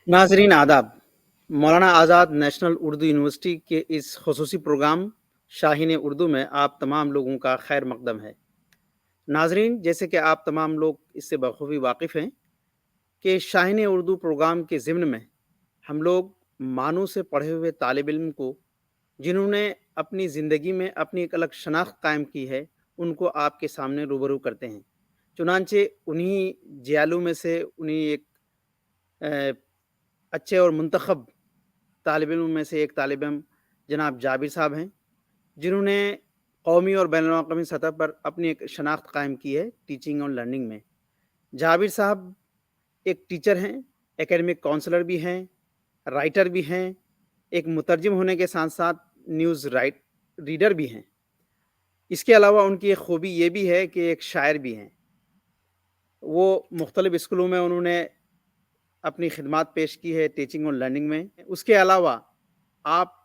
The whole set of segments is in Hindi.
नाजरीन आदाब। मौलाना आज़ाद नेशनल उर्दू यूनिवर्सिटी के इस खसूसी प्रोग्राम शाहीन उर्दू में आप तमाम लोगों का खैर मकदम है। नाजरीन, जैसे कि आप तमाम लोग इससे बखूबी वाकिफ़ हैं कि शाहीन उर्दू प्रोग्राम के ज़िम्न में हम लोग मानू से पढ़े हुए तालिब इल्म को, जिन्होंने अपनी ज़िंदगी में अपनी एक अलग शनाख्त कायम की है, उनको आपके सामने रूबरू करते हैं। चुनांचे उन्हीं जियालों में से उन्हीं एक अ, अच्छे और मुंतखब तालिब इल्म में से एक तालिब इल्म जनाब जाबिर साहब हैं, जिन्होंने कौमी और बैनुल-अक़वामी सतह पर अपनी एक शनाख्त कायम की है टीचिंग और लर्निंग में। जाबिर साहब एक टीचर हैं, एकेडमिक काउंसलर भी हैं, राइटर भी हैं, एक मुतरजिम होने के साथ-साथ न्यूज़ रीडर भी हैं। इसके अलावा उनकी एक खूबी ये भी है कि एक शायर भी हैं। वो मुख्तलिफ़ स्कूलों में उन्होंने अपनी खिदमात पेश की है टीचिंग और लर्निंग में। उसके अलावा आप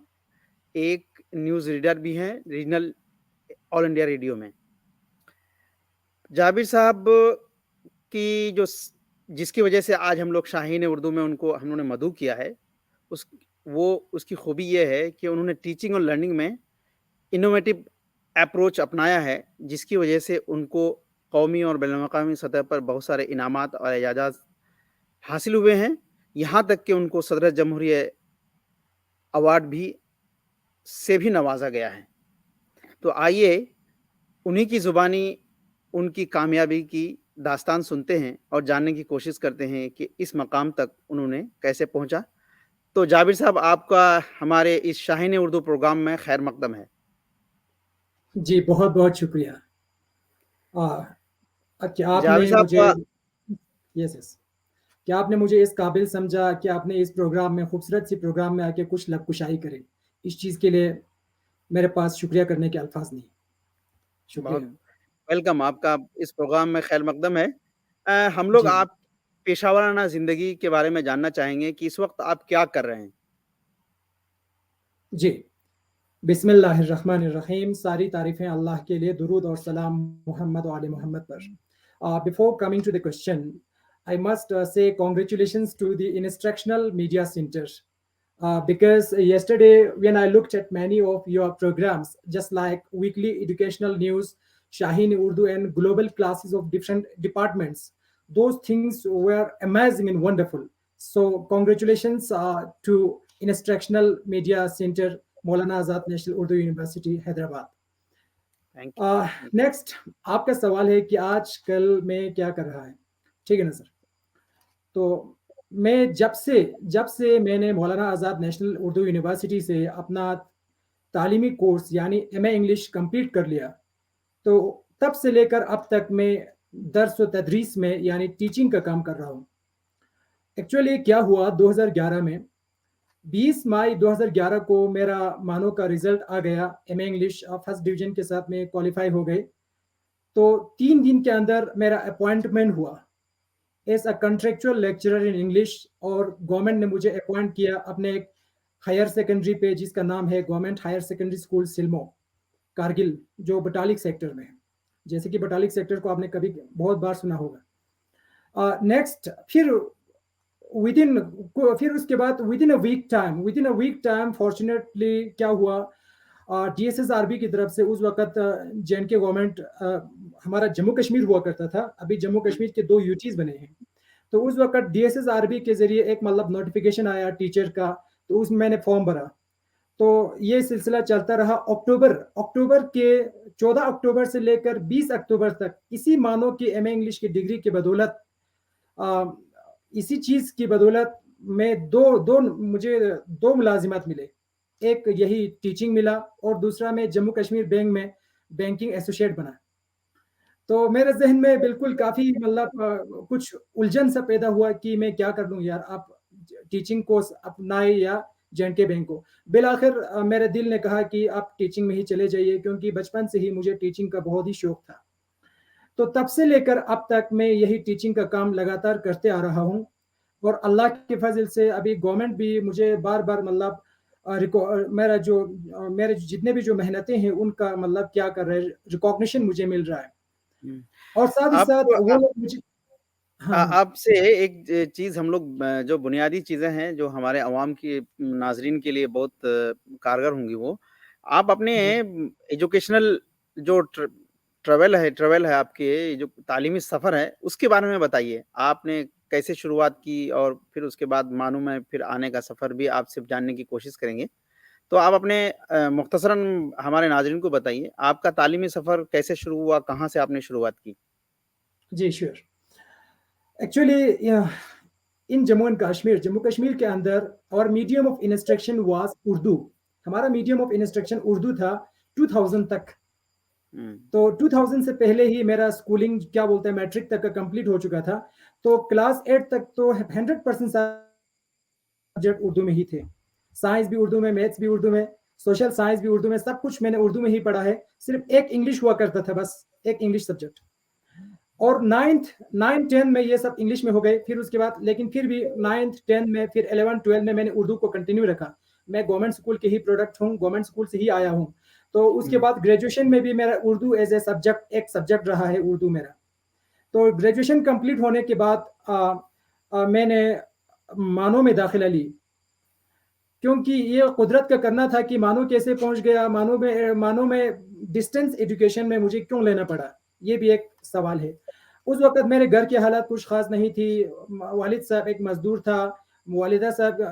एक न्यूज़ रीडर भी हैं रीजनल ऑल इंडिया रेडियो में। जाबिर साहब की जिसकी वजह से आज हम लोग शाहीन उर्दू में उनको हमने मदऊ किया है, उस उसकी खूबी ये है कि उन्होंने टीचिंग और लर्निंग में इनोवेटिव अप्रोच अपनाया है, जिसकी वजह से उनको कौमी और बैनुल-अक़वामी सतह पर बहुत सारे इनामात और एजाज़ात हासिल हुए हैं। यहाँ तक कि उनको सदर जमहूरिया अवार्ड भी नवाजा गया है। तो आइए उन्हीं की ज़ुबानी उनकी कामयाबी की दास्तान सुनते हैं और जानने की कोशिश करते हैं कि इस मकाम तक उन्होंने कैसे पहुँचा। तो जाबिर साहब, आपका हमारे इस शाहीन उर्दू प्रोग्राम में खैर मकदम है। जी, बहुत-बहुत शुक्रिया। क्या जाबिर आपने साहब मुझे यस, यस। क्या आपने मुझे इस काबिल समझा कि आपने इस प्रोग्राम में खूबसूरत सी प्रोग्राम में आके कुछ लबकुशाई करी। इस चीज़ के लिए मेरे पास शुक्रिया करने के अल्फ़ाज़ नहीं। बहुत शुक्रिया। वेलकम, आपका इस प्रोग्राम में खैर मकदम है। हम लोग जी, आप पेशा वराना ज़िंदगी के बारे में जानना चाहेंगे कि इस वक़्त आप क्या कर रहे हैं? जी। बिस्मिल्लाहिर्रहमानिर्रहीम। सारी तारीफ़ें अल्लाह के लिए, दुरूद और सलाम मोहम्मद व आले मोहम्मद पर। Before coming to the question, I must say congratulations to the Instructional Media Center. Because yesterday, when I looked at many of your programs, just like weekly educational news, Shaheen Urdu, and global classes of different departments, those things were amazing and wonderful. So, congratulations to Instructional Media Center, Maulana Azad national Urdu university Hyderabad. Thank you. Next आपका सवाल है कि आजकल में क्या कर रहा है? ठीक है ना सर? तो मैं जब से मैंने मौलाना आज़ाद नेशनल उर्दू यूनिवर्सिटी से अपना तालीमी कोर्स यानी एमए इंग्लिश कंप्लीट कर लिया, तो तब से लेकर अब तक मैं दर्स व तदरीस में यानी टीचिंग का काम कर रहा हूँ। एक्चुअली क्या हुआ 2011 में 20 मई 2011 को मेरा मानो का रिजल्ट आ गया। एमए इंग्लिश फर्स्ट डिवीजन के साथ में क्वालिफाई हो गई। तो 3 दिन के अंदर मेरा अपॉइंटमेंट हुआ as a contractual lecturer in English, और गवर्नमेंट ने मुझे अपॉइंट किया अपने एक हायर सेकेंडरी पे, जिसका नाम है government higher secondary school Silmo, Kargil, जो बटालिक सेक्टर में है। जैसे कि बटालिक सेक्टर को आपने कभी बहुत बार सुना होगा। नेक्स्ट विदिन फिर उसके बाद within a week time fortunately क्या हुआ, डीएसएसआरबी की तरफ से उस वक्त जेएनके गवर्नमेंट, हमारा जम्मू कश्मीर हुआ करता था, अभी जम्मू कश्मीर के 2 यूटीज बने हैं। तो उस वक्त डीएसएसआरबी के जरिए एक मतलब नोटिफिकेशन आया टीचर का, तो उसमें मैंने फॉर्म भरा। तो ये सिलसिला चलता रहा अक्टूबर अक्टूबर के 14 अक्टूबर से लेकर 20 अक्टूबर तक, इसी मानो की एमए इंग्लिश की डिग्री की बदौलत, इसी चीज की बदौलत मैं मुझे दो मुलाजिमत मिले। एक यही टीचिंग मिला, और दूसरा मैं जम्मू कश्मीर बैंक में बैंकिंग एसोसिएट बना। तो मेरे जहन में बिल्कुल काफी मतलब कुछ उलझन सा पैदा हुआ कि मैं क्या कर लूं यार, आप टीचिंग को अपनाए या जेएनके बैंक को। बिलाखिर मेरे दिल ने कहा कि आप टीचिंग में ही चले जाइए, क्योंकि बचपन से ही मुझे टीचिंग का बहुत ही शौक था। तो तब से लेकर अब तक मैं यही टीचिंग का काम लगातार करते आ रहा हूँ, और अल्लाह के फजल से अभी गवर्नमेंट भी मुझे बार बार मतलब मेरे जितने भी जो मेहनतें हैं उनका मतलब क्या कर रहे हैं, रिकॉग्निशन मुझे मिल रहा है। और साथ ही आप साथ वो लोग मुझे हाँ, हाँ। आपसे एक चीज़ हम लोग जो बुनियादी चीज़ें हैं, जो हमारे अवाम के नाज़रीन के लिए बहुत कारगर होंगी वो, आप अपने जी। एजुकेशनल जो ट्रैवल है आपके, जो तालीमी सफ़र है, उसके बारे में बताइए। आपने कैसे शुरुआत की और फिर उसके बाद मानो में फिर आने का सफ़र भी आपसे जानने की कोशिश करेंगे। तो आप अपने मुख्तसरन हमारे नाज़रीन को बताइए, आपका तालीमी सफ़र कैसे शुरू हुआ? कहाँ से आपने शुरुआत की? जी, sure. Actually in Jammu Kashmir के अंदर our medium of instruction was Urdu. हमारा मीडियम ऑफ इंस्ट्रक्शन उर्दू था 2000 तक। हुँ, तो 2000 से पहले ही मेरा स्कूलिंग क्या बोलते हैं मैट्रिक तक का कंप्लीट हो चुका था। तो क्लास 8 तक तो 100% सब्जेक्ट उर्दू में ही थे। साइंस भी उर्दू में, मैथ्स भी उर्दू में, सोशल साइंस भी उर्दू में, सब कुछ मैंने उर्दू में ही पढ़ा है। सिर्फ़ एक इंग्लिश हुआ करता था बस, एक इंग्लिश सब्जेक्ट। और 9th 10 में ये सब इंग्लिश में हो गए, फिर उसके बाद लेकिन फिर भी 9th 10 में फिर 11th 12 में मैंने उर्दू को कंटिन्यू रखा। मैं गवर्नमेंट स्कूल के ही प्रोडक्ट हूँ, गवर्नमेंट स्कूल से ही आया हूँ। तो उसके हुँ। बाद ग्रेजुएशन में भी मेरा उर्दू एज़ ए सब्जेक्ट एक सब्जेक्ट रहा है उर्दू मेरा। तो ग्रेजुएशन कंप्लीट होने के बाद मैंने मानो में दाखिला ली। क्योंकि ये कुदरत का करना था कि मानो कैसे पहुँच गया, मानो में डिस्टेंस एजुकेशन में मुझे क्यों लेना पड़ा? ये भी एक सवाल है। उस वक़्त मेरे घर की हालात कुछ ख़ास नहीं थी। वालिद साहब एक मज़दूर था, वालिदा साहब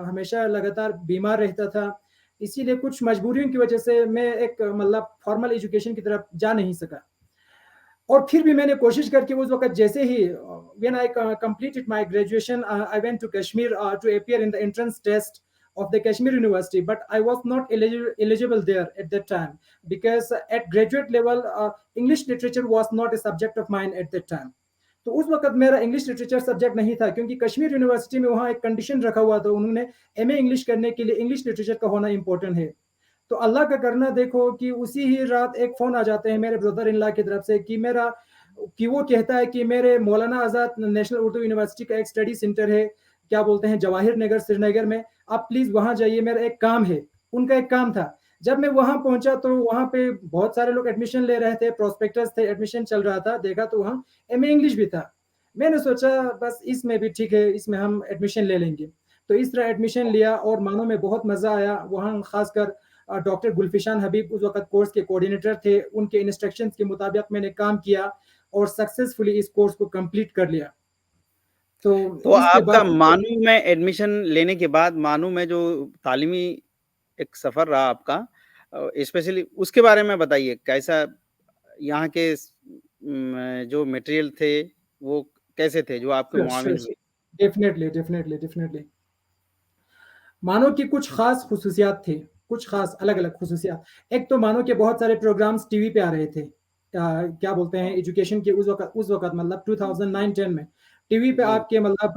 हमेशा लगातार बीमार रहता था। इसीलिए कुछ मजबूरियों की वज़ह से मैं एक मतलब फ़ॉर्मल एजुकेशन की तरफ जा नहीं सका। और फिर भी मैंने कोशिश करके उस वक़्त जैसे ही when I completed my graduation I went to Kashmir to appear in the entrance test of the Kashmir University, but I was not eligible there at that time because at graduate level, English literature was not a subject of mine at that time. तो उस वक़्त मेरा इंग्लिश लिटरेचर सब्जेक्ट नहीं था क्योंकि कश्मीर यूनिवर्सिटी में वहाँ एक कंडीशन रखा हुआ था उन्होंने एमए इंग्लिश करने के लिए इंग्लिश लिटरेचर का होना इम्पोर्टेंट है। तो अल्लाह का करना देखो कि उसी ही रात एक फ़ोन आ जाते हैं मेरे ब्रदर इन लॉ की तरफ से कि वो कहता है कि मेरे मौलाना आज़ाद नेशनल उर्दू यूनिवर्सिटी का एक स्टडी सेंटर है, क्या बोलते हैं जवाहिर नगर श्रीनगर में, आप प्लीज़ वहाँ जाइए मेरा एक काम है। उनका एक काम था। जब मैं वहाँ पहुँचा तो वहाँ पे बहुत सारे लोग एडमिशन ले रहे थे, प्रोस्पेक्टस थे, एडमिशन चल रहा था, देखा तो वहाँ एमए इंग्लिश भी था। मैंने सोचा बस इसमें भी ठीक है, इसमें हम एडमिशन ले लेंगे। तो इस तरह एडमिशन लिया और मानो में बहुत मज़ा आया। वहाँ ख़ासकर डॉक्टर गुलफिशान हबीब उस वक़्त कोर्स के कोऑर्डिनेटर थे, उनके इंस्ट्रक्शंस के मुताबिक मैंने काम किया और सक्सेसफुली इस कोर्स को कंप्लीट कर लिया। तो तो इसके आपका बाद मानू में एडमिशन लेने के बाद मानू में जो तालीमी एक सफ़र रहा आपका स्पेशली उसके बारे में बताइए कैसा यहाँ के जो मटेरियल थे वो कैसे थे जो आपके श्योर, श्योर, मुआविन हुए? श्योर। डेफ़िनेटली। मानो की कुछ ख़ास ख़ुसूसियात थे, कुछ ख़ास अलग-अलग ख़ुसूसियात। एक तो मानो के बहुत सारे प्रोग्राम्स टीवी पे आ रहे थे। क्या बोलते हैं एजुकेशन के उस वक़्त मतलब 2009-10 में टीवी पे जी। आपके मतलब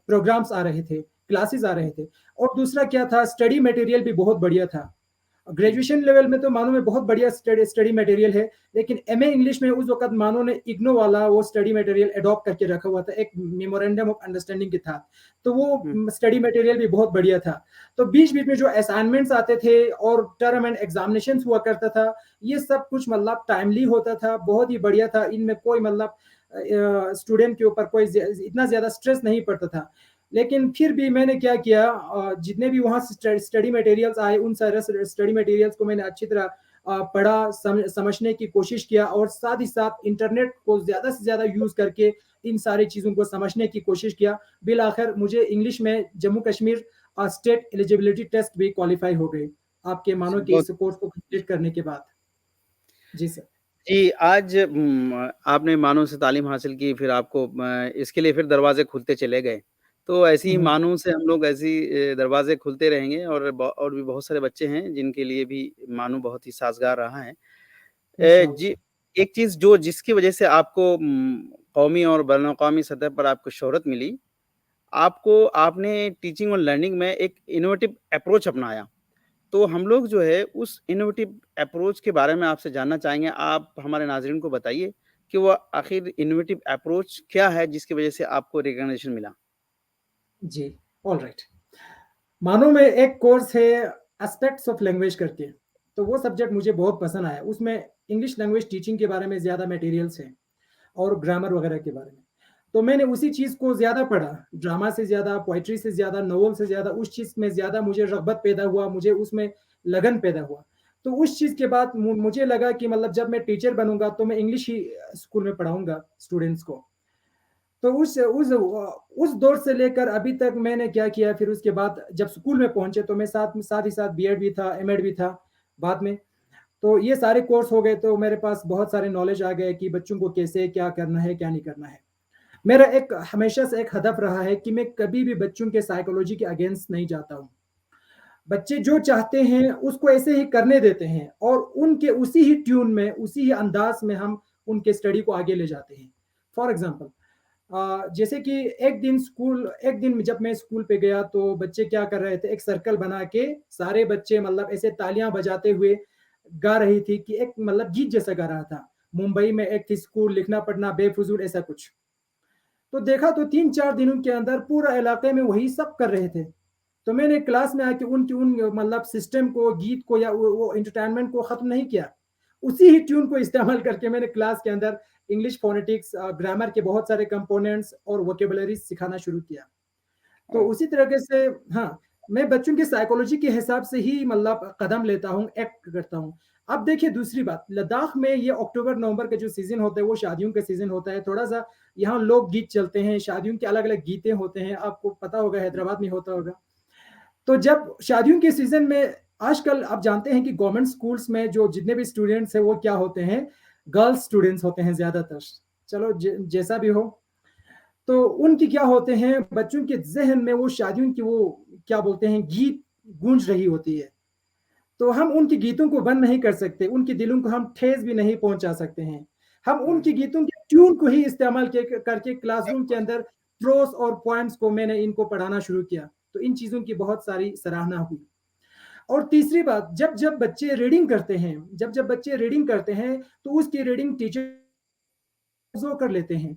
प्रोग्राम्स आ रहे थे, क्लासेस आ रहे थे और दूसरा क्या था स्टडी मटेरियल भी बहुत बढ़िया था। हुँ, ग्रेजुएशन लेवल में तो मानो में बहुत बढ़िया स्टडी मटेरियल है, लेकिन एमए इंग्लिश में उस वक़्त मानो ने इग्नो वाला वो स्टडी मटेरियल एडॉप्ट करके रखा हुआ था, एक मेमोरेंडम ऑफ अंडरस्टैंडिंग के था। तो वो हुँ। स्टडी मटेरियल भी बहुत बढ़िया था। तो बीच-बीच में जो असाइनमेंट्स आते थे और टर्म एंड एग्ज़ामिनेशंस हुआ करता था, ये सब कुछ मतलब टाइमली होता था, बहुत ही बढ़िया था। इनमें कोई मतलब स्टूडेंट के ऊपर कोई इतना ज़्यादा स्ट्रेस नहीं पड़ता था। लेकिन फिर भी मैंने क्या किया जितने भी वहाँ से स्टडी मटेरियल्स आए, उन सारे स्टडी मटेरियल्स को मैंने अच्छी तरह पढ़ा, समझने की कोशिश किया और साथ ही साथ इंटरनेट को ज़्यादा से ज़्यादा यूज़ करके इन सारी चीज़ों को समझने की कोशिश किया। बिल-आखिर मुझे इंग्लिश में Jammu Kashmir state eligibility test भी क्वालीफाई हो गई। आपके मानो कि बहुत इस कोर्स को कंप्लीट करने के बाद। जी सर। जी, आज आपने मानो से तालीम हासिल की फिर आपको इसके लिए फिर दरवाज़े खुलते चले गए। तो ऐसी हुँ, ही हुँ। मानो से हम लोग दरवाज़े खुलते रहेंगे और भी बहुत सारे बच्चे हैं जिनके लिए भी मानो बहुत ही साज़गार रहा है। इंशाअल्लाह। जी, एक चीज़ जो जिसकी वजह से आपको कौमी और बैनुल-अक़वामी सतह पर आपको शोहरत मिली, आपने टीचिंग और लर्निंग में एक इनोवेटिव अप्रोच अपनाया। तो हम लोग जो है उस इनोवेटिव अप्रोच के बारे में आपसे जानना चाहेंगे। आप हमारे नाज़रीन को बताइए कि वो आखिर इनोवेटिव अप्रोच क्या है जिसकी वजह से आपको रिकॉग्निशन मिला? जी, ऑलराइट। मानो में एक कोर्स है एस्पेक्ट्स ऑफ लैंग्वेज करके, तो वो सब्जेक्ट मुझे बहुत पसंद आया। उसमें इंग्लिश लैंग्वेज टीचिंग के बारे में ज़्यादा मटेरियल्स हैं और ग्रामर वगैरह के बारे में। तो मैंने उसी चीज़ को ज़्यादा पढ़ा, ड्रामा से ज़्यादा, पोएट्री से ज़्यादा, नॉवल से ज़्यादा, उस चीज़ में ज़्यादा मुझे रग़बत पैदा हुआ, मुझे उसमें लगन पैदा हुआ। तो उस चीज़ के बाद मुझे लगा कि मतलब जब मैं टीचर बनूँगा तो मैं इंग्लिश ही स्कूल में पढ़ाऊँगा स्टूडेंट्स को। तो उस दौर से लेकर अभी तक मैंने क्या किया, फिर उसके बाद जब स्कूल में पहुँचे तो मैं साथ ही साथ बीएड भी था, एमएड भी था बाद में। तो ये सारे कोर्स हो गए तो मेरे पास बहुत सारे नॉलेज आ गए कि बच्चों को कैसे क्या करना है, क्या नहीं करना है। मेरा एक हमेशा से एक हदफ रहा है कि मैं कभी भी बच्चों के साइकोलॉजी के अगेंस्ट नहीं जाता हूँ। बच्चे जो चाहते हैं उसको ऐसे ही करने देते हैं और उनके उसी ही ट्यून में, उसी ही अंदाज़ में हम उनके स्टडी को आगे ले जाते हैं। फॉर एग्ज़ाम्पल जैसे कि एक दिन जब मैं स्कूल पे गया तो बच्चे क्या कर रहे थे, एक सर्कल बना के सारे बच्चे मतलब ऐसे तालियाँ बजाते हुए गा रही थी कि एक मतलब गीत जैसा गा रहा था। मुंबई में एक थी स्कूल, लिखना पढ़ना बेफिज़ूल ऐसा कुछ। तो देखा तो 3-4 दिनों के अंदर पूरा इलाके में वही सब कर रहे थे। तो मैंने क्लास में आके उनकी उन मतलब सिस्टम को, गीत को या वो एंटरटेनमेंट को खत्म नहीं किया। उसी ही ट्यून को इस्तेमाल करके मैंने क्लास के अंदर इंग्लिश फ़ोनेटिक्स ग्रामर के बहुत सारे कंपोनेंट्स और वोकैब्युलरीज़ सिखाना शुरू किया। तो ओह! उसी तरीके से हाँ, मैं बच्चों की साइकोलॉजी के हिसाब से ही मतलब कदम लेता हूँ, एक्ट करता हूँ। अब देखिए दूसरी बात, लद्दाख में ये अक्टूबर-नवंबर का जो सीज़न होता है, वो शादियों का सीज़न होता है। थोड़ा-सा यहाँ लोकगीत चलते हैं, शादियों के अलग-अलग गीतें होते हैं, आपको पता होगा हैदराबाद में होता होगा। तो जब शादियों के सीज़न में आजकल आप जानते हैं कि गवर्नमेंट स्कूल्स में जो जितने भी स्टूडेंट्स हैं, वो क्या होते हैं, गर्ल्स स्टूडेंट्स होते हैं ज़्यादातर। चलो जैसा भी हो। तो उनकी क्या होते हैं, बच्चों के ज़हन में वो शादियों की वो क्या बोलते हैं, गीत गूंज रही होती है। तो हम उनके गीतों को बंद नहीं कर सकते, उनके दिलों को हम ठेस भी नहीं पहुँचा सकते हैं। हम हुँ, उनके गीतों के ट्यून को ही इस्तेमाल के करके क्लासरूम के अंदर प्रोस और पोएम्स को मैंने इनको पढ़ाना शुरू किया। तो इन चीज़ों की बहुत सारी सराहना हुई। और तीसरी बात, जब बच्चे रीडिंग करते हैं, जब बच्चे रीडिंग करते हैं, तो उसकी रीडिंग टीचर ऑब्ज़र्व कर लेते हैं।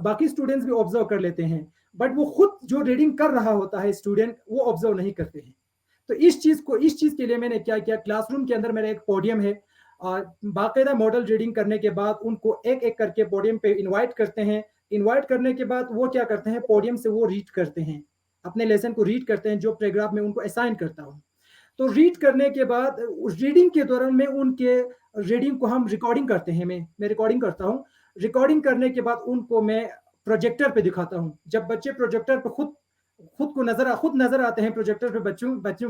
बाकी स्टूडेंट्स भी ऑब्ज़र्व कर लेते हैं, बट वो खुद जो रीडिंग कर रहा होता है स्टूडेंट, वो ऑब्ज़र्व नहीं करते हैं। तो इस चीज़ के लिए मैंने क्या किया, क्लासरूम के अंदर मेरा एक पोडियम है। बाकायदा मॉडल रीडिंग करने के बाद उनको एक-एक करके पोडियम पे इनवाइट करते हैं। इनवाइट करने के बाद वो क्या करते हैं, पोडियम से वो रीड करते हैं। अपने लेसन को रीड करते हैं, जो पैराग्राफ मैं उनको असाइन करता हूँ। तो रीड करने के बाद उस रीडिंग के दौरान में उनके रीडिंग को हम रिकॉर्डिंग करते हैं, मैं रिकॉर्डिंग करता हूँ। रिकॉर्डिंग करने के बाद उनको मैं प्रोजेक्टर पे दिखाता हूँ। जब बच्चे प्रोजेक्टर पे खुद नज़र आते हैं प्रोजेक्टर पे,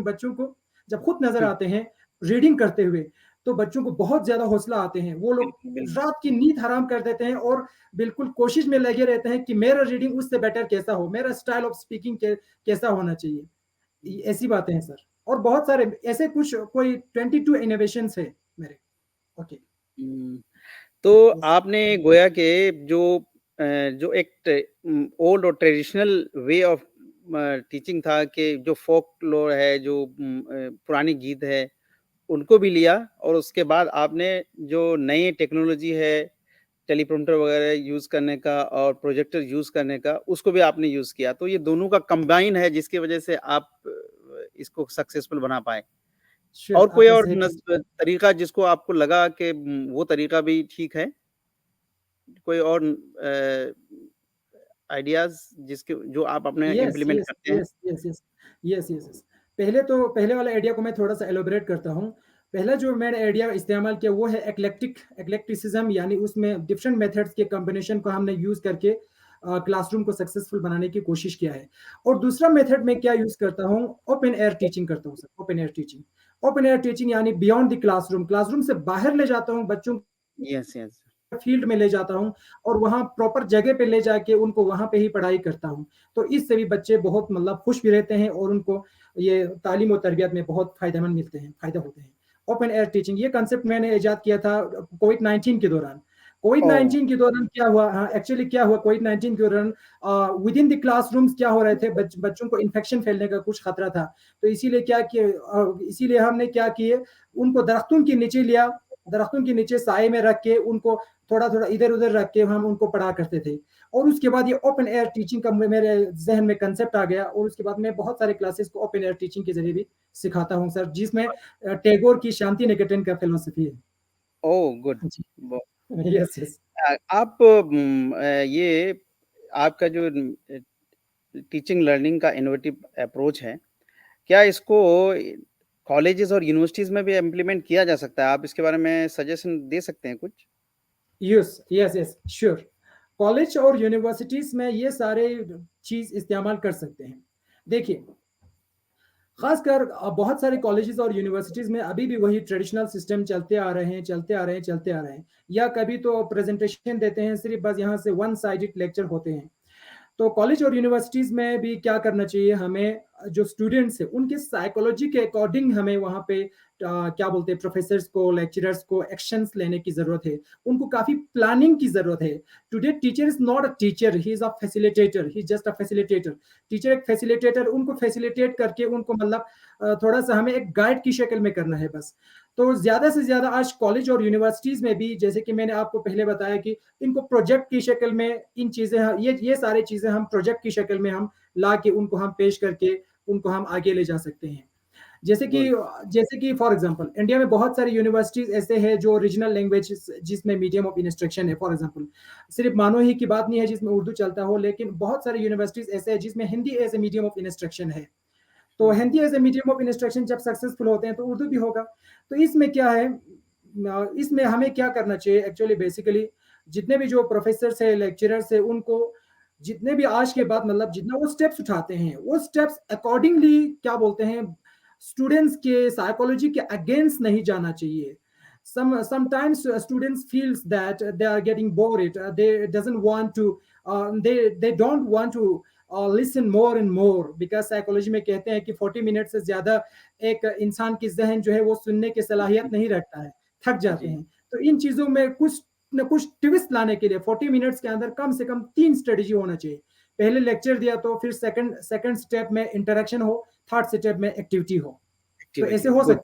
बच्चों को जब खुद नज़र हुँ, आते हैं रीडिंग करते हुए, तो बच्चों को बहुत ज़्यादा हौसला आते हैं। वो लोग बिल्कुल, बिल्कुल। रात की नींद हराम कर देते हैं और बिल्कुल कोशिश में लगे रहते हैं कि मेरा रीडिंग उससे बेटर कैसा हो, मेरा स्टाइल ऑफ स्पीकिंग कैसा होना चाहिए। ऐसी बातें हैं सर। और बहुत सारे ऐसे कुछ कोई 22 इनोवेशंस है मेरे। ओके। हुँ, तो यस। आपने गोया के जो जो एक ओल्ड और ट्रेडिशनल वे ऑफ टीचिंग था कि जो फ़ोकलोर है, जो पुरानी गीत है, उनको भी लिया और उसके बाद आपने जो नई टेक्नोलॉजी है, टेलीप्रॉम्प्टर वगैरह यूज़ करने का और प्रोजेक्टर यूज़ करने का, उसको भी आपने यूज़ किया। तो ये दोनों का कंबाइन है जिसकी वजह से आप इसको सक्सेसफुल बना पाए। श्योर, और कोई आपने और सही कहा। तरीका जिसको आपको लगा कि वो तरीका भी ठीक है? कोई और आइडियाज़ जिसके जो आप अपने यस, इम्प्लीमेंट यस, करते हैं? Yes, yes, yes. Yes, yes, yes. पहले वाले आइडिया को मैं थोड़ा-सा एलैबोरेट करता हूँ। पहला जो मैंने आइडिया इस्तेमाल किया वो है एक्लेक्टिसिज़्म, यानी उसमें डिफरेंट मेथड्स के कॉम्बिनेशन को हमने यूज़ करके क्लासरूम को सक्सेसफुल बनाने की कोशिश किया है। और दूसरा मेथड मैं क्या यूज़ करता हूँ, ओपन एयर टीचिंग करता हूँ sir, open air teaching. Open air teaching यानी बियॉन्ड द क्लासरूम, क्लासरूम से बाहर ले जाता हूँ बच्चों यस, यस। फील्ड में ले जाता हूँ और वहाँ प्रॉपर जगह पे ले जाके उनको वहाँ पे ही पढ़ाई करता हूँ। तो इससे भी बच्चे बहुत मतलब खुश भी रहते हैं और उनको ये तालीम और तरबियत में बहुत फ़ायदा होते हैं। ओपन एयर टीचिंग ये कांसेप्ट मैंने इजाद किया था कोविड-19 के दौरान। ओह! कोविड-19 के दौरान क्या हुआ, हाँ, एक्चुअली क्या हुआ कोविड-19 के दौरान विदिन द क्लासरूम्स क्या हो रहे थे, बच्चों को इन्फेक्शन फैलने का कुछ खतरा था। तो इसीलिए हमने क्या किए, उनको दरख्तों के नीचे साए में रख के उनको थोड़ा-थोड़ा इधर-उधर रख के हम उनको पढ़ा करते थे। और उसके बाद ये ओपन एयर टीचिंग का मेरे ज़हन में कांसेप्ट आ गया और उसके बाद मैं बहुत सारे क्लासेस को ओपन एयर टीचिंग के ज़रिए भी सिखाता हूँ सर, जिसमें टैगोर की शांति निकेतन का फिलॉसफी है। ओह! गुड। जी। ब यस, यस। आप ये आपका जो टीचिंग लर्निंग का इनोवेटिव अप्रोच है, क्या इसको कॉलेजेस और यूनिवर्सिटीज़ में भी इम्प्लीमेंट किया जा सकता है? आप इसके बारे में सजेशन दे सकते हैं कुछ? Yes, sure. कॉलेज और यूनिवर्सिटीज़ में ये सारे चीज़ इस्तेमाल कर सकते हैं। देखिए, ख़ासकर बहुत सारे कॉलेजेस और यूनिवर्सिटीज़ में अभी भी वही ट्रेडिशनल सिस्टम चलते आ रहे हैं, चलते आ रहे हैं, चलते आ रहे हैं। या कभी तो प्रेज़ेंटेशन देते हैं, सिर्फ़ बस यहाँ से वन साइडेड लेक्चर होते हैं। तो कॉलेज और यूनिवर्सिटीज़ में भी क्या करना चाहिए हमें, जो स्टूडेंट्स हैं, उनके साइकोलॉजी के अकॉर्डिंग हमें वहाँ पे क्या बोलते हैं, प्रोफ़ेसर्स को, लेक्चरर्स को एक्शन्स लेने की ज़रूरत है। उनको काफ़ी प्लानिंग की ज़रूरत है। Today teacher is not a teacher, he is a facilitator, he is just a facilitator. Teacher एक फैसिलिटेटर, उनको फैसिलिटेट करके उनको मतलब थोड़ा-सा हमें एक गाइड की शक्ल में करना है बस। तो ज़्यादा से ज़्यादा आज कॉलेज और यूनिवर्सिटीज़ में भी, जैसे कि मैंने आपको पहले बताया कि इनको प्रोजेक्ट की शक्ल में इन चीज़ें, ये सारी चीज़ें हम प्रोजेक्ट की शक्ल में हम ला के उनको हम पेश करके उनको हम आगे ले जा सकते हैं। जैसे कि गुड, जैसे कि फॉर एग्ज़ाम्पल इंडिया में बहुत सारी यूनिवर्सिटीज़ ऐसे हैं जो रीजनल लैंग्वेजेस जिसमें मीडियम ऑफ इंस्ट्रक्शन है। फॉर एग्ज़ाम्पल सिर्फ मानो ही की बात नहीं है जिसमें उर्दू चलता हो, लेकिन बहुत सारी यूनिवर्सिटीज़ ऐसे हैं जिसमें Hindi as a medium of instruction है। तो हुँ, Hindi as a medium of instruction जब सक्सेसफुल होते हैं तो उर्दू भी होगा। तो इसमें क्या है, इसमें हमें क्या करना चाहिए एक्चुअली बेसिकली, जितने भी जो प्रोफ़ेसर्स हैं, लेक्चरर्स हैं, उनको जितने भी आज के बाद मतलब जितना वो स्टेप्स उठाते हैं, वो स्टेप्स अकॉर्डिंगली क्या बोलते हैं, स्टूडेंट्स के साइकोलॉजी के अगेंस्ट नहीं जाना चाहिए। Sometimes students feels that they are getting bored, they doesn't want to they don't want to listen more and more, because psychology में कहते हैं कि 40 मिनट से ज़्यादा एक इंसान की ज़हन जो है वो सुनने की जी, सलाहियत नहीं रखता है, थक जाते जी, हैं। तो इन चीज़ों में कुछ न कुछ ट्विस्ट लाने के लिए 40 मिनट्स के अंदर कम से कम 3 स्ट्रेटजी होना चाहिए। पहले लेक्चर दिया तो फिर सेकंड सेकंड स्टेप में इंटरेक्शन हो, थर्ड स्टेप में एक्टिविटी हो। तो ऐसे एक्टिविटी, गुड,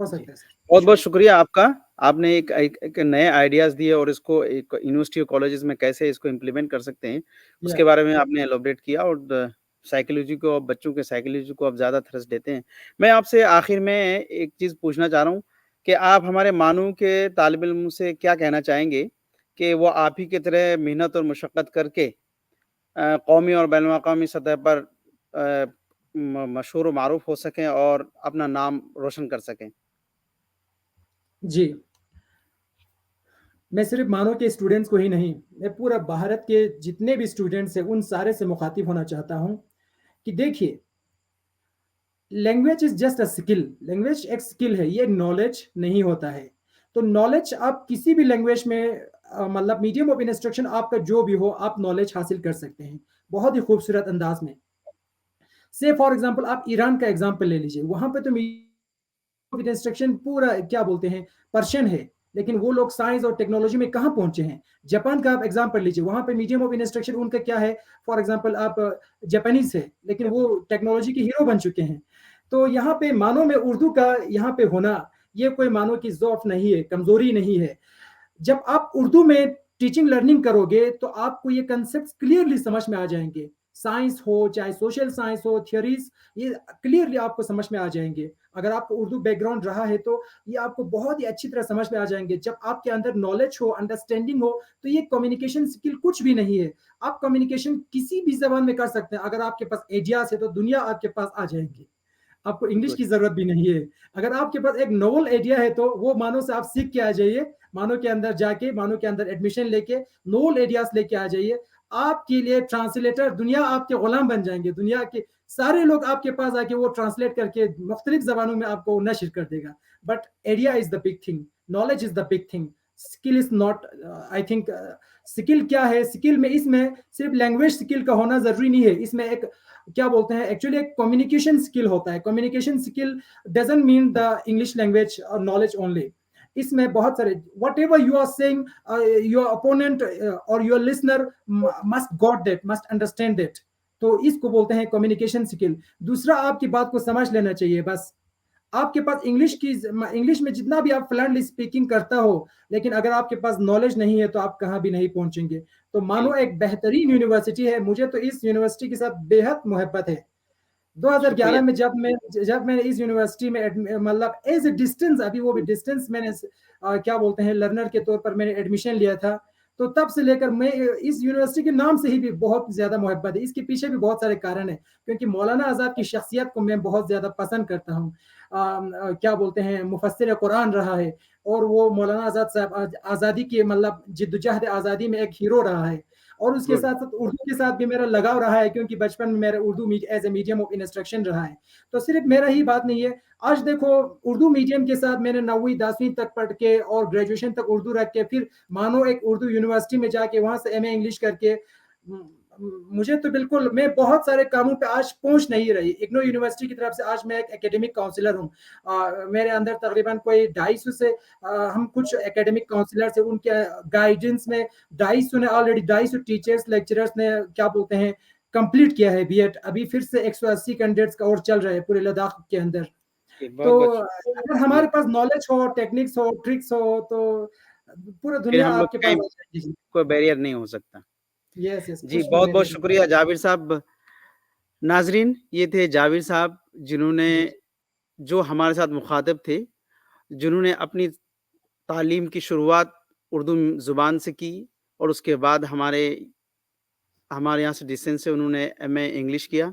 हो जी। सकता है सर। बहुत-बहुत शुक्रिया। शुक्रिया आपका। आपने एक नए आइडियाज़ दिए और इसको एक यूनिवर्सिटी और कॉलेजेस में कैसे इसको इम्प्लीमेंट कर सकते हैं, या उसके बारे में आपने एलॉबरेट किया और साइकोलॉजी को, बच्चों के साइकोलॉजी को आप ज़्यादा थ्रस्ट देते हैं। मैं आपसे आखिर में एक चीज़ पूछना चाह रहा हूँ कि आप हमारे मानू के तालिब इल्म से क्या कहना चाहेंगे कि वो आप ही की तरह मेहनत और मशक्कत करके कौमी और बैनुल-अक़वामी सतह पर मशहूर व मारूफ़ हो सकें और अपना नाम रोशन कर सकें? जी, मैं सिर्फ़ मानो के स्टूडेंट्स को ही नहीं, मैं पूरा भारत के जितने भी स्टूडेंट्स हैं, उन सारे से मुख़ातिब होना चाहता हूँ कि देखिए, language is just a skill, language एक स्किल है, ये नॉलेज नहीं होता है। तो नॉलेज आप किसी भी लैंग्वेज में मतलब मीडियम ऑफ इंस्ट्रक्शन आपका जो भी हो, आप नॉलेज हासिल कर सकते हैं, बहुत ही खूबसूरत अंदाज़ में। से फॉर एग्ज़ाम्पल आप ईरान का एग्ज़ाम्पल ले लीजिए, वहाँ पे तो इंस्ट्रक्शन पूरा क्या बोलते हैं, पर्शियन है, लेकिन वो लोग साइंस और टेक्नोलॉजी में कहाँ पहुँचे हैं। जापान का आप एग्ज़ाम्पल लीजिए, वहाँ पे मीडियम ऑफ इंस्ट्रक्शन उनका क्या है, फॉर एग्ज़ाम्पल आप जापानीज़ है, लेकिन वो टेक्नोलॉजी के हीरो बन चुके हैं। तो यहाँ पे मानो में उर्दू का यहाँ पे होना, ये कोई मानो की ज़ौफ़ नहीं है, कमज़ोरी नहीं है। जब आप उर्दू में टीचिंग लर्निंग करोगे, तो आपको ये कांसेप्ट्स क्लियरली समझ में आ जाएँगे। साइंस हो, चाहे सोशल साइंस हो, थ्योरीज़, ये क्लियरली आपको समझ में आ जाएँगे। अगर आपको उर्दू बैकग्राउंड रहा है, तो ये आपको बहुत ही अच्छी तरह समझ में आ जाएँगे। जब आपके अंदर नॉलेज हो, अंडरस्टैंडिंग हो, तो ये कम्युनिकेशन स्किल कुछ भी नहीं है। आप कम्युनिकेशन किसी भी ज़बान में कर सकते हैं। अगर आपके पास आइडियाज़ है, तो दुनिया आपके पास आ जाएँगी। आपको इंग्लिश गुड, की ज़रूरत भी नहीं है। अगर आपके पास एक नोवेल आइडिया है, तो वो मानो से आप सीख के आ जाइए। मानो के अंदर जाके, मानो के अंदर एडमिशन लेके, नोवेल आइडियाज़ लेके आ जाइए। आपके लिए ट्रांसलेटर, दुनिया आपके गुलाम बन जाएँगे। दुनिया के सारे लोग आपके पास आके वो ट्रांसलेट करके मुख्तलिफ ज़बानों में आपको नश्र कर देगा। But idea is the big thing, knowledge is the big thing. Skill is not I think skill क्या है? स्किल में इसमें सिर्फ़ लैंग्वेज स्किल का होना ज़रूरी नहीं है। इसमें एक क्या बोलते हैं, एक्चुअली एक कम्युनिकेशन स्किल होता है। Communication skill doesn't mean the English language और नॉलेज ओनली। इसमें बहुत सारे whatever you are saying, your opponent और your listener must got that, must understand that. तो इसको बोलते हैं कम्युनिकेशन स्किल। दूसरा, आपकी बात को समझ लेना चाहिए बस। आपके पास इंग्लिश में जितना भी आप फ्लुएंटली स्पीकिंग करता हो, लेकिन अगर आपके पास नॉलेज नहीं है, तो आप कहाँ भी नहीं पहुँचेंगे। तो मानो बिल्कुल। एक बेहतरीन यूनिवर्सिटी है, मुझे तो इस यूनिवर्सिटी के साथ बेहद मोहब्बत है। शुक्रिया। 2011 में जब मैंने इस यूनिवर्सिटी में मतलब एज़ अ डिस्टेंस, अभी वो भी डिस्टेंस मैंने क्या बोलते हैं, लर्नर के तौर पर मैंने एडमिशन लिया था। तो तब से लेकर मैं इस यूनिवर्सिटी के नाम से ही भी बहुत ज़्यादा मोहब्बत है। इसके पीछे भी बहुत सारे कारण हैं, क्योंकि मौलाना आज़ाद की शख्सियत को मैं बहुत ज़्यादा पसंद करता हूँ। क्या बोलते हैं, मुफस्सिर कुरान रहा है और वो मौलाना आज़ाद साहब आज़ादी की मतलब जिद्दोजहद आज़ादी में एक हीरो रहा है। और उसके गुड। साथ-साथ उर्दू के साथ भी मेरा लगाव रहा है, क्योंकि बचपन में मेरा Urdu as a medium of instruction रहा है। तो सिर्फ़ मेरा ही बात नहीं है, आज देखो उर्दू मीडियम के साथ मैंने 9वीं 10वीं तक पढ़ के और ग्रेजुएशन तक उर्दू रख के फिर मानो एक उर्दू यूनिवर्सिटी में जाके वहाँ से एमए इंग्लिश करके मुझे तो बिल्कुल मैं बहुत सारे कामों पे आज पहुँच नहीं रही। इग्नू यूनिवर्सिटी की तरफ से आज मैं एक एकेडमिक काउंसलर हूँ। मेरे अंदर तकरीबन कोई 250 से हम कुछ एकेडमिक काउंसलर से उनके गाइडेंस में 250 ने ऑलरेडी 250 टीचर्स, लेक्चरर्स ने क्या बोलते हैं कंप्लीट किया है बीएड। अभी फिर से 180 कैंडिडेट्स का और चल रहा है पूरे लद्दाख के अंदर। जी, तो बहुत-बहुत शुक्रिया। अगर जी, हमारे पास नॉलेज हो, टेक्निक्स हो, ट्रिक्स हो तो पूरा फिर दुनिया हम लोग आपके पास कहीं आ जाएगी। कोई बैरियर नहीं हो सकता। यस, यस, जी, कुछ भी बहुत-बहुत बैरियर नहीं। शुक्रिया जाबिर साहब। नाज़रीन, ये थे जाबिर साहब जिन्होंने जी, जो हमारे साथ मुख़ातिब थे, जिन्होंने अपनी तालीम की शुरुआत उर्दू ज़ुबान से की और उसके बाद हमारे यहाँ से डिस्टेंस से उन्होंने एमए इंग्लिश किया।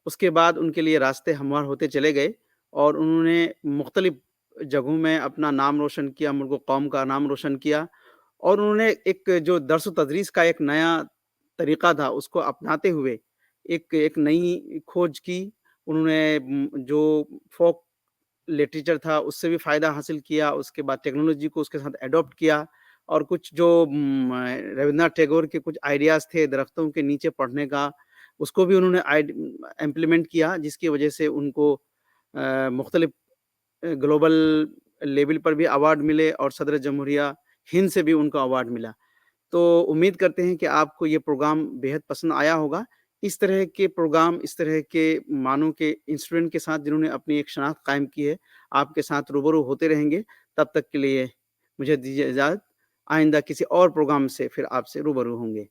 उसके बाद उनके लिए रास्ते हमवार होते चले गए और उन्होंने मुख़्तलिफ़ जगहों में अपना नाम रोशन किया, मुल्क कौम का नाम रोशन किया और उन्होंने एक जो दर्स व तदरीस का एक नया तरीक़ा था, उसको अपनाते हुए एक एक नई खोज की। उन्होंने जो फ़ोक लिटरेचर था, उससे भी फ़ायदा हासिल किया, उसके बाद टेक्नोलॉजी को उसके साथ एडॉप्ट किया और कुछ जो रवींद्रनाथ टैगोर के कुछ आइडियाज़ थे दरख्तों के नीचे पढ़ने का, उसको भी उन्होंने इम्प्लीमेंट किया, जिसकी वजह से उनको मुख्तलिफ़ ग्लोबल लेवल पर भी अवार्ड मिले और सदर जमहूरिया हिंद से भी उनको अवार्ड मिला। तो उम्मीद करते हैं कि आपको ये प्रोग्राम बेहद पसंद आया होगा। इस तरह के प्रोग्राम, इस तरह के मानो के इंस्ट्रूमेंट के साथ जिन्होंने अपनी एक शनाख्त कायम की है, आपके साथ रूबरू होते रहेंगे। तब तक के लिए मुझे दीजिए इजाज़त। आइंदा किसी और प्रोग्राम से फिर आपसे रूबरू होंगे।